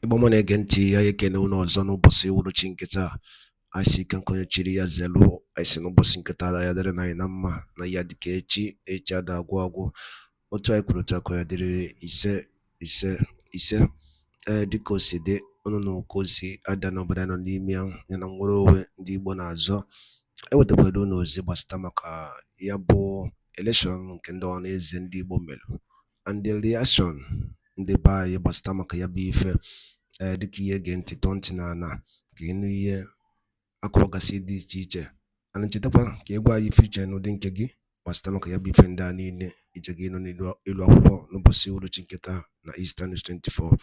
Igbo mụ na-ege ntị ya ekene unu ọzọ n'ụbọchị uhuruchi nke taa. Anyị sị ike nkwenye chiri ya zelu. Anyị sị n'ụbọchị nke taa ya dịrị na anyị na mma na ya dịka echi ada agwụ agwụ. Otu anyị kwuru taa ka ya dịrị ise dịka o si dị unu na ụka ozi ada n'obodo anyị nọ n'ime ya na nwere onwe ndị Igbo na-azọ. Ewetakwara unu ozi gbasata maka ya bụ elekshọn nke ndị Ohaneze Ndigbo melụ and the reaction ndị be anyị gbasata maka ya bụ ife dịka ihe ge ntị tọọ ntị n'ala ka ịnụ ihe akọwagasị dị iche iche. Ana nchetakwa ka ị gwa anyị ife iche n'ụdị nke gị gbasata maka ya bụ ife ndị a niile ije gị nọ n'elu akwụkwọ n'ụbọchị uhuruchi nke taa na Eastern News 24.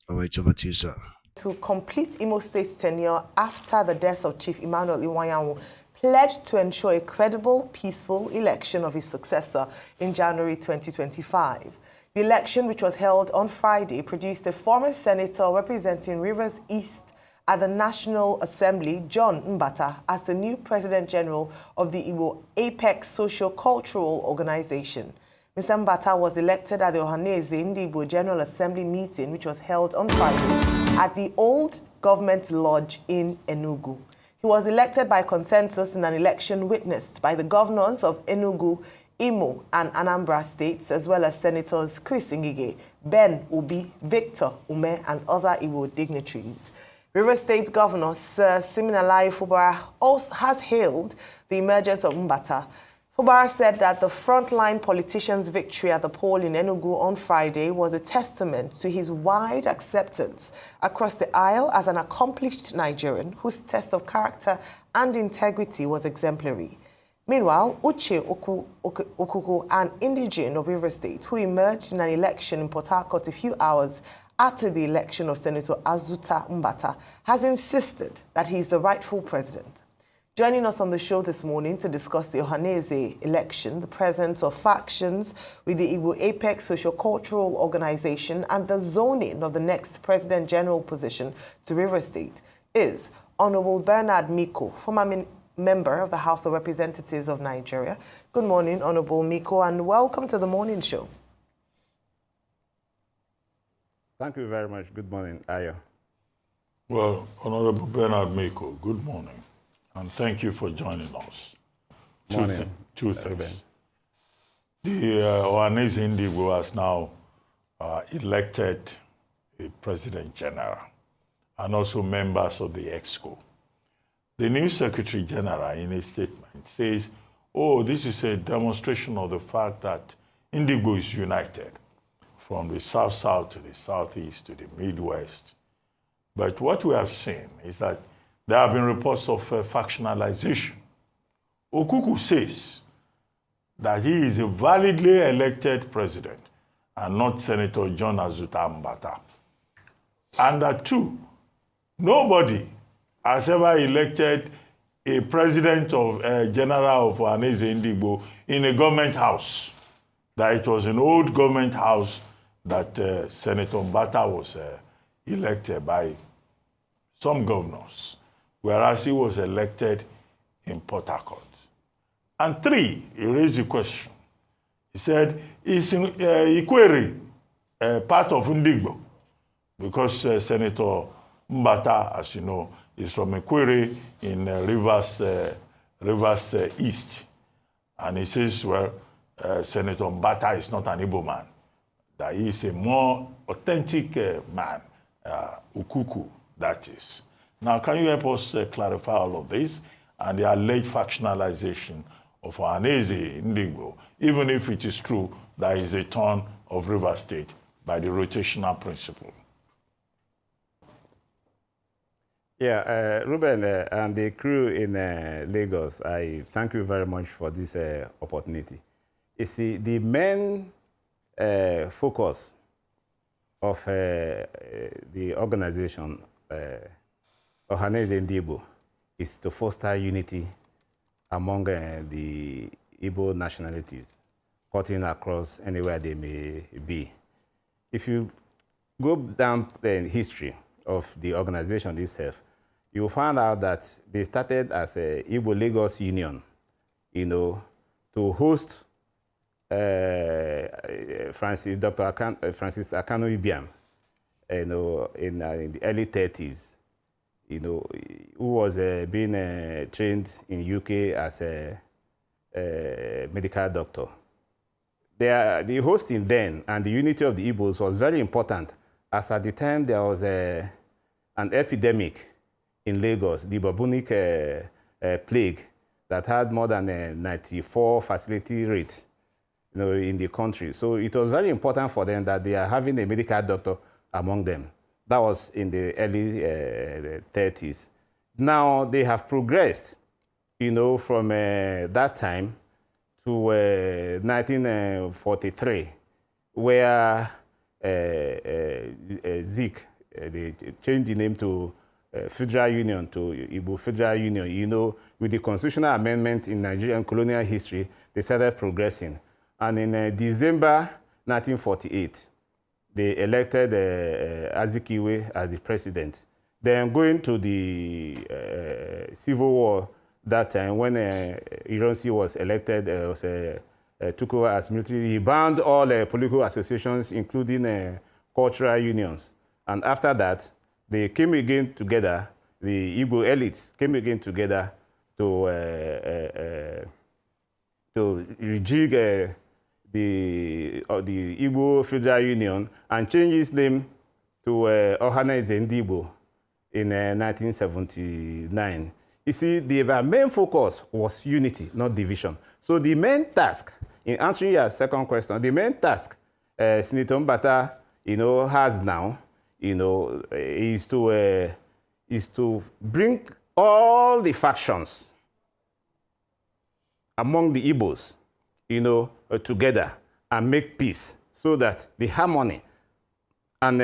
Alright, over to you, sir. To complete Imo State's tenure after the death of Chief Emmanuel Iwanyanwu, pledged to ensure a credible, peaceful election of his successor in January 2025. The election, which was held on Friday, produced a former senator representing Rivers East at the National Assembly, John Mbata, as the new President General of the Igbo Apex Socio-Cultural Organization. Mr. Mbata was elected at the Ohaneze Ndigbo General Assembly meeting, which was held on Friday at the Old Government Lodge in Enugu. He was elected by consensus in an election witnessed by the governors of Enugu, Imo, and Anambra states, as well as Senators Chris Ngige, Ben Obi, Victor Ume, and other Igbo dignitaries. River State Governor Sir Siminalayi Fubara also has hailed the emergence of Mbata. Fubara said that the frontline politician's victory at the poll in Enugu on Friday was a testament to his wide acceptance across the aisle as an accomplished Nigerian whose test of character and integrity was exemplary. Meanwhile, Uche Okuku, an indigene of River State, who emerged in an election in Port Harcourt a few hours after the election of Senator Azuta Mbata, has insisted that he is the rightful president. Joining us on the show this morning to discuss the Ohaneze election, the presence of factions with the Igbo Apex Socio-Cultural Organization, and the zoning of the next President General position to River State is Honorable Bernard Miko, former member of the House of Representatives of Nigeria. Good morning, Honorable Miko, and welcome to the morning show. Thank you very much. Good morning, Ayo. Well, Honorable Bernard Miko, good morning. And thank you for joining us. Morning. Two things. The Ohaneze Ndigbo has now elected a President General and also members of the EXCO. The new Secretary General, in a statement, says, oh, this is a demonstration of the fact that Ndigbo is united from the South-South to the Southeast to the Midwest. But what we have seen is that there have been reports of factionalization. Okuku says that he is a validly elected president and not Senator John Azuta Mbata. And that too, nobody has ever elected a president of general of Ohaneze Ndigbo in a government house. That it was an old government house that Senator Mbata was elected by some governors, whereas he was elected in Port Harcourt. And three, he raised the question. He said, is Ikwere part of Ndigbo? Because Senator Mbata, as you know, is from Ikwere in Rivers East. And he says, well, Senator Mbata is not an Igbo man, that he is a more authentic man, Ukuku, that is. Now, can you help us clarify all of this and the alleged factionalization of Ohaneze Ndigbo, even if it is true that is a turn of River State by the rotational principle? Yeah, Ruben and the crew in Lagos, I thank you very much for this opportunity. You see, the main focus of the organization, Ohaneze Ndigbo, is to foster unity among the Igbo nationalities, cutting across anywhere they may be. If you go down the history of the organization itself, you will find out that they started as a Igbo Lagos Union, you know, to host Dr. Francis Akanu Ibiam in the early 30s, who was being trained in UK as a medical doctor. The hosting then and the unity of the Igbos was very important, as at the time there was an epidemic in Lagos, the bubonic plague, that had more than 94 fatality rate in the country. So it was very important for them that they are having a medical doctor among them. That was in the early 30s. Now they have progressed, from that time to 1943, where Zik, they changed the name to Federal Union, to Igbo Federal Union. With the constitutional amendment in Nigerian colonial history, they started progressing. And in December 1948, they elected Azikiwe as the president. Then going to the Civil War that time, when Ironsi was elected, took over as military, he banned all political associations, including cultural unions. And after that, they came again together, the Igbo elites came again together to rejig the Igbo Federal Union and change its name to Ohaneze Ndigbo in 1979. You see, their main focus was unity, not division. So the main task, in answering your second question, the main task Senator Mbata, has now, is to bring all the factions among the Igbos, together and make peace, so that the harmony and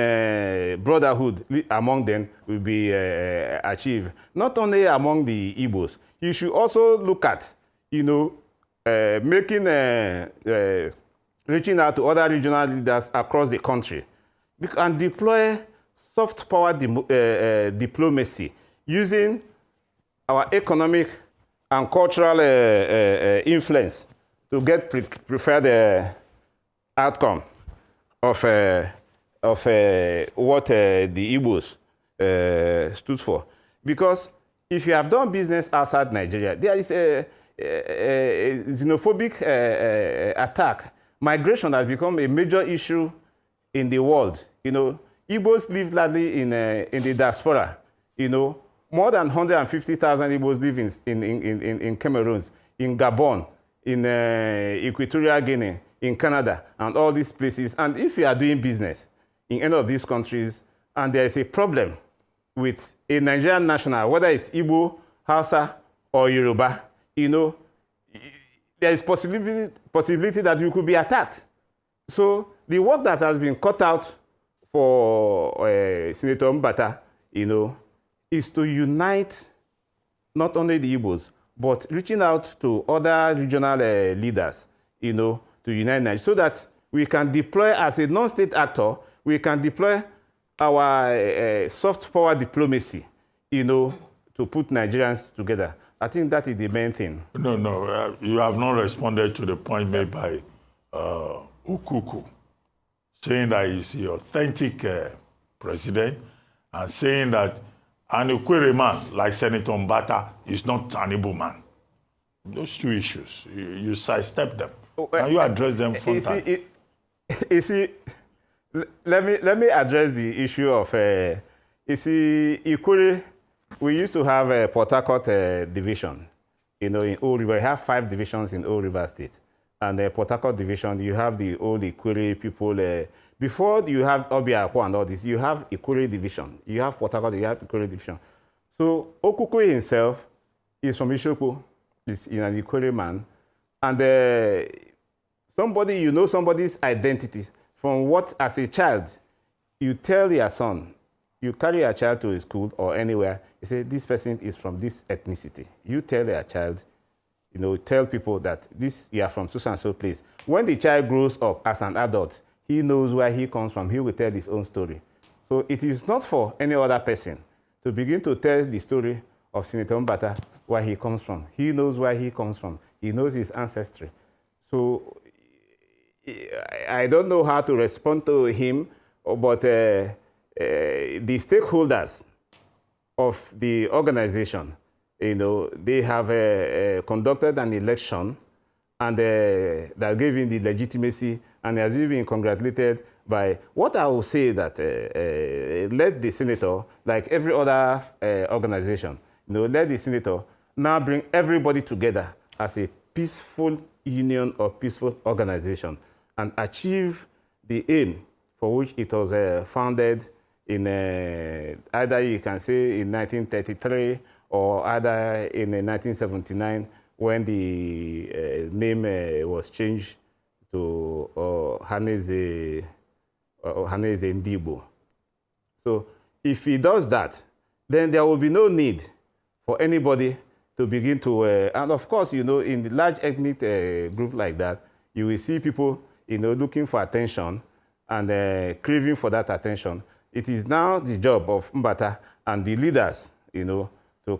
brotherhood among them will be achieved. Not only among the Igbos, you should also look at, reaching out to other regional leaders across the country and deploy soft power diplomacy using our economic and cultural influence to get preferred outcome of what the Igbos stood for. Because if you have done business outside Nigeria, there is a xenophobic attack. Migration has become a major issue in the world. Igbos live largely in the diaspora. More than 150,000 Igbos live in Cameroon, in Gabon, in Equatorial Guinea, in Canada, and all these places. And if you are doing business in any of these countries, and there is a problem with a Nigerian national, whether it's Igbo, Hausa, or Yoruba, there is possibility that you could be attacked. So the work that has been cut out for Senator Mbata, is to unite not only the Igbos, but reaching out to other regional leaders, to unite Nigeria, so that we can deploy, as a non-state actor, we can deploy our soft power diplomacy, to put Nigerians together. I think that is the main thing. No, you have not responded to the point made by Ukuku, saying that he's the authentic president, and saying that an Ikwere man like Senator Mbata is not an Igbo man. Those two issues, you sidestep them. Can you address them frontally? Let me address the issue of, Ikwere. We used to have a Port Harcourt division, in Old River. We have 5 divisions in Old River State. And the Port Harcourt division, you have the old Ikwere people. Before you have Obiakwa and all this, you have Ikwere division. You have Port Harcourt, you have Ikwere division. So Okuku himself is from Ishoku. He's an Ikwere man. And somebody's identity from what, as a child, you tell your son, you carry your child to a school or anywhere, you say, this person is from this ethnicity. You tell your child, tell people that you are from so and so place. When the child grows up as an adult, he knows where he comes from. He will tell his own story. So it is not for any other person to begin to tell the story of Senator Mbata, where he comes from. He knows where he comes from. He knows his ancestry. So I don't know how to respond to him, but the stakeholders of the organization, they have conducted an election, and that gave him the legitimacy, and has been congratulated by what I will say that let the senator, like every other organization, let the senator now bring everybody together as a peaceful union or peaceful organization and achieve the aim for which it was founded in either you can say in 1933 or either in 1979 when the name was changed to Ohaneze Ndigbo. So if he does that, then there will be no need for anybody to begin to, and of course, in the large ethnic group like that, you will see people, looking for attention and craving for that attention. It is now the job of Mbata and the leaders, to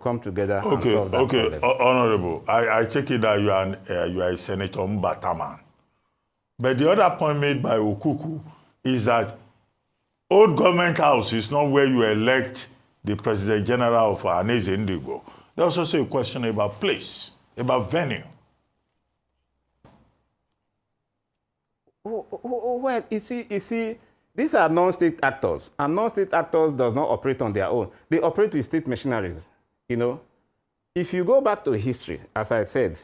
come together and solve that problem. Honorable, I take it that you are a Senator Mbata man. But the other point made by Okuku is that old government house is not where you elect the President General of Ohaneze Ndigbo. There's also a question about place, about venue. Well, you see, these are non-state actors, and non-state actors does not operate on their own. They operate with state machineries, If you go back to history, as I said,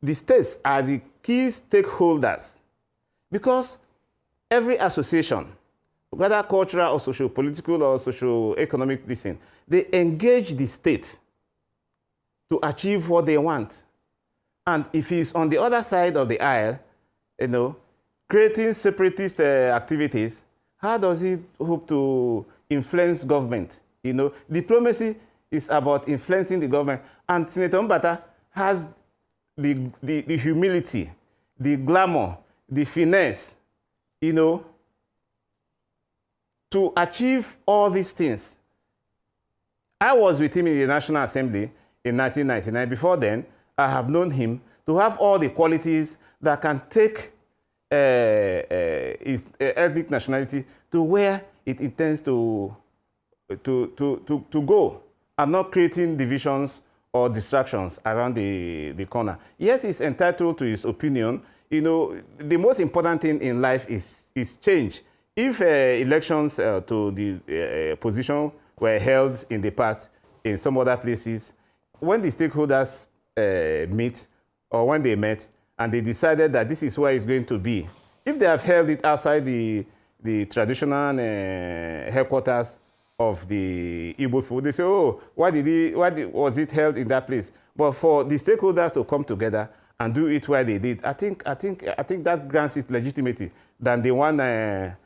the states are the key stakeholders because every association, whether cultural or socio-political or socio-economic, they engage the state to achieve what they want. And if he's on the other side of the aisle, creating separatist activities, how does he hope to influence government? Diplomacy is about influencing the government. And Senator Mbata has the humility, the glamour, the finesse, to achieve all these things. I was with him in the National Assembly in 1999. Before then, I have known him to have all the qualities that can take his ethnic nationality to where it intends to go, and not creating divisions or distractions around the corner. Yes, he's entitled to his opinion. The most important thing in life is change. If elections to the position were held in the past in some other places, when the stakeholders meet, or when they met, and they decided that this is where it's going to be, if they have held it outside the traditional headquarters of the Igbo people, they say, oh, why was it held in that place? But for the stakeholders to come together and do it where they did, I think that grants its legitimacy than the one that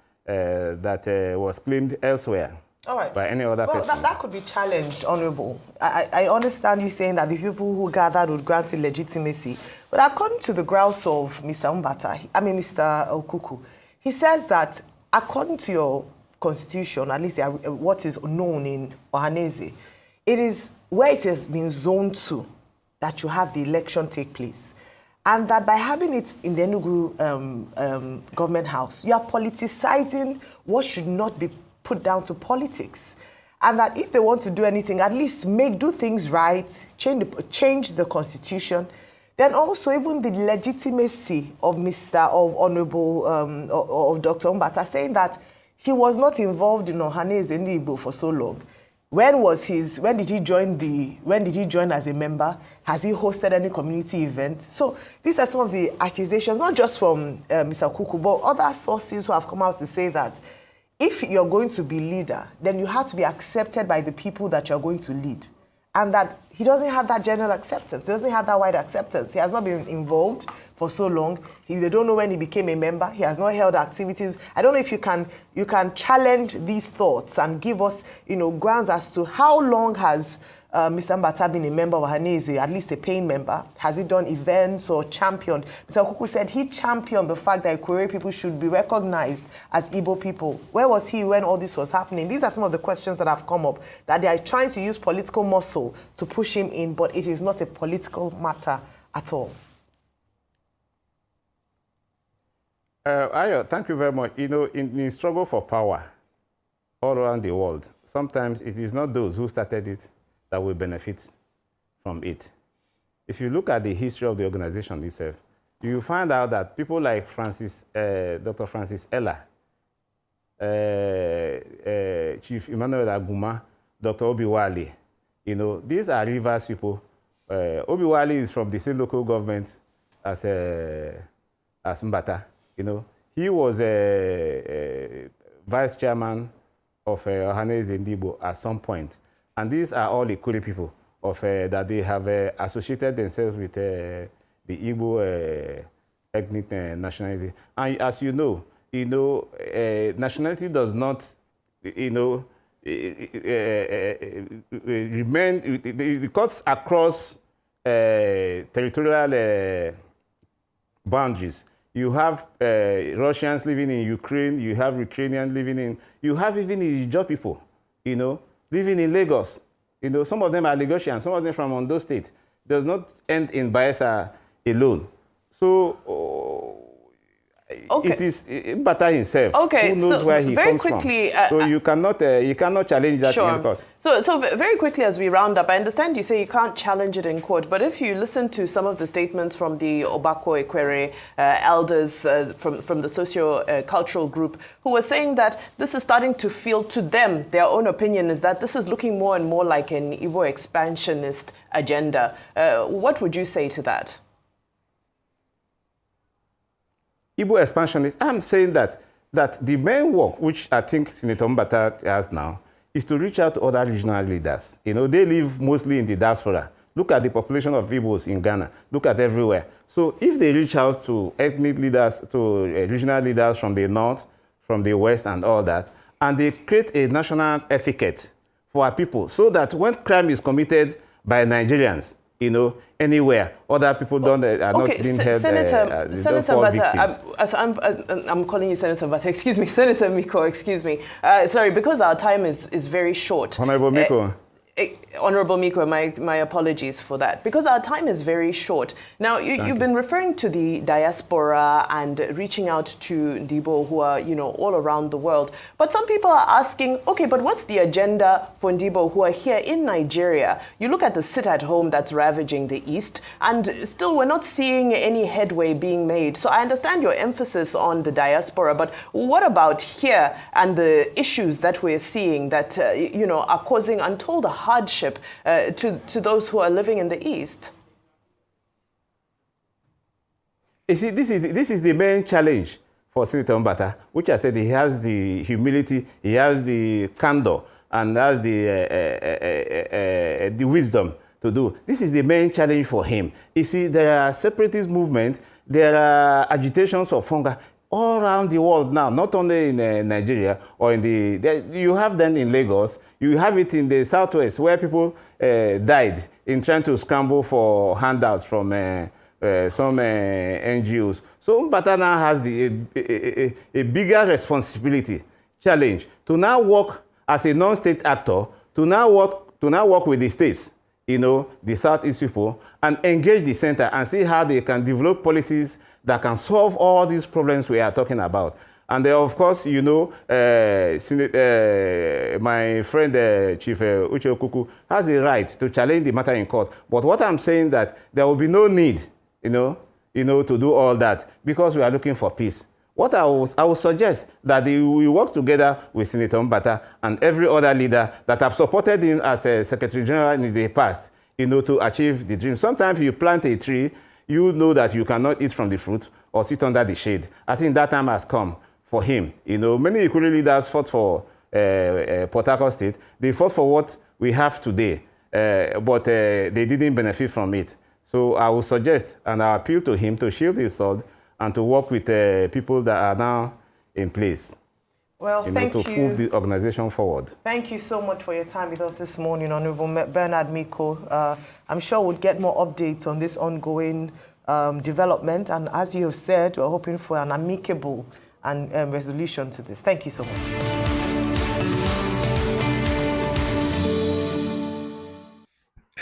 was claimed elsewhere. All right. By any other person. Well, that could be challenged, Honorable. I understand you saying that the people who gathered would grant it legitimacy. But according to the grouse of Mr. Mr. Okuku, he says that according to your constitution, at least what is known in Ohaneze, it is where it has been zoned to that you have the election take place. And that by having it in the Enugu government house, you are politicizing what should not be put down to politics. And that if they want to do anything, at least do things right, change the constitution. Then also even the legitimacy of Honorable of Dr. Mbata saying that he was not involved in Ohaneze Ndigbo for so long. When did he join as a member? Has he hosted any community event? So these are some of the accusations, not just from Mr. Kuku, but other sources who have come out to say that if you're going to be leader, then you have to be accepted by the people that you're going to lead. And that he doesn't have that general acceptance. He doesn't have that wide acceptance. He has not been involved for so long. They don't know when he became a member. He has not held activities. I don't know if you can challenge these thoughts and give us, grounds as to how long has Mr. Mbata been a member of Ohaneze, at least a paying member? Has he done events or championed? Mr. Okuku said he championed the fact that Ikwerre people should be recognized as Igbo people. Where was he when all this was happening? These are some of the questions that have come up, that they are trying to use political muscle to push him in, but it is not a political matter at all. Ayo, thank you very much. In the struggle for power, all around the world, sometimes it is not those who started it that will benefit from it. If you look at the history of the organization itself, you find out that people like Dr. Francis Ella, Chief Emmanuel Aguma, Dr. Obiwali, these are Rivers people. Obiwali is from the same local government as Mbata. He was a vice chairman of Ohaneze Ndigbo at some point. And these are all Ikuri people that they have associated themselves with the Igbo ethnic nationality. And as you know, nationality does not, remain, it cuts across territorial boundaries. You have Russians living in Ukraine, you have Ukrainians living in, you have even Ijaw people, living in Lagos. Some of them are Lagosians, some of them from Ondo State. Does not end in Bayelsa alone. So okay. It is Mbata himself okay. who knows so where he very comes quickly, from. So you cannot challenge that sure. in court. So very quickly as we round up, I understand you say you can't challenge it in court, but if you listen to some of the statements from the Obako Ekwere elders from the socio-cultural group who were saying that this is starting to feel to them, their own opinion is that this is looking more and more like an Igbo expansionist agenda. What would you say to that? Igbo expansionist, I'm saying that the main work, which I think Senator Mbata has now, is to reach out to other regional leaders. They live mostly in the diaspora. Look at the population of Igbos in Ghana. Look at everywhere. So if they reach out to ethnic leaders, to regional leaders from the north, from the west and all that, and they create a national etiquette for our people so that when crime is committed by Nigerians, anywhere, other people are not being held, Senator Mbata, I'm calling you Senator Mbata, excuse me, Senator Miko, excuse me. Sorry, because our time is very short. Honorable Miko. Honorable Miko, my apologies for that, because our time is very short. Now, you've been referring to the diaspora and reaching out to Ndigbo who are, all around the world. But some people are asking, okay, but what's the agenda for Ndigbo who are here in Nigeria? You look at the sit-at-home that's ravaging the East, and still we're not seeing any headway being made. So I understand your emphasis on the diaspora, but what about here and the issues that we're seeing that, are causing untold hardship to those who are living in the East? You see, this is the main challenge for Senator Mbata, which I said he has the humility, he has the candor, and has the wisdom to do. This is the main challenge for him. You see, there are separatist movements, there are agitations for funga all around the world now, not only in Nigeria or you have them in Lagos, you have it in the southwest where people died in trying to scramble for handouts from some NGOs. So Mbata now has a bigger responsibility, challenge, to now work as a non-state actor, to now work with the states, the Southeast people, and engage the center and see how they can develop policies that can solve all these problems we are talking about. And of course, my friend Chief Uche Okuku has a right to challenge the matter in court. But what I'm saying that there will be no need, to do all that because we are looking for peace. What I will suggest that we work together with Senator Mbata and every other leader that have supported him as a Secretary General in the past, to achieve the dream. Sometimes you plant a tree, you know that you cannot eat from the fruit or sit under the shade. I think that time has come for him. Many Ikuri leaders fought for Port Harcourt State. They fought for what we have today, but they didn't benefit from it. So I would suggest and I appeal to him to shield his sword and to work with people that are now in place. Well, thank you. To move the organization forward. Thank you so much for your time with us this morning, Honorable Bernard Miko. I'm sure we'll get more updates on this ongoing development. And as you have said, we're hoping for an amicable and resolution to this. Thank you so much.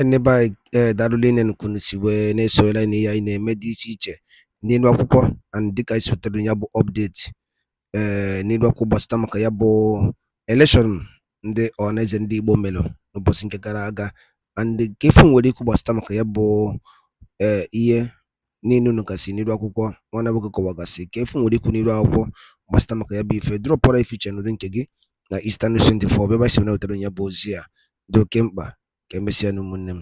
Eneba darulene nkunisiwe nesoela ni ya ine medisi iche ninu akwụkwọ and dịka isi wetara ya bụ update n'ilu akwụkwọ gbasata maka ya bụ election ndị Ohaneze Ndigbo melo n'ụbọchị nke gara aga, and nke ife nwere ikwu gbasịta maka ya bụ ihe niile unu gasị n'iru akwụkwọ nwanne nwoke kọwagasị ka ife nwere ikwu n'iru akwụkwọ gbasịta maka ya bụ ife dropọrọ ifiche n'ụdị nke gị na Eastern News 24 ebe isi wetara ya bụ ozi a dị oke mkpa ka emesịa n'ụmụnne m.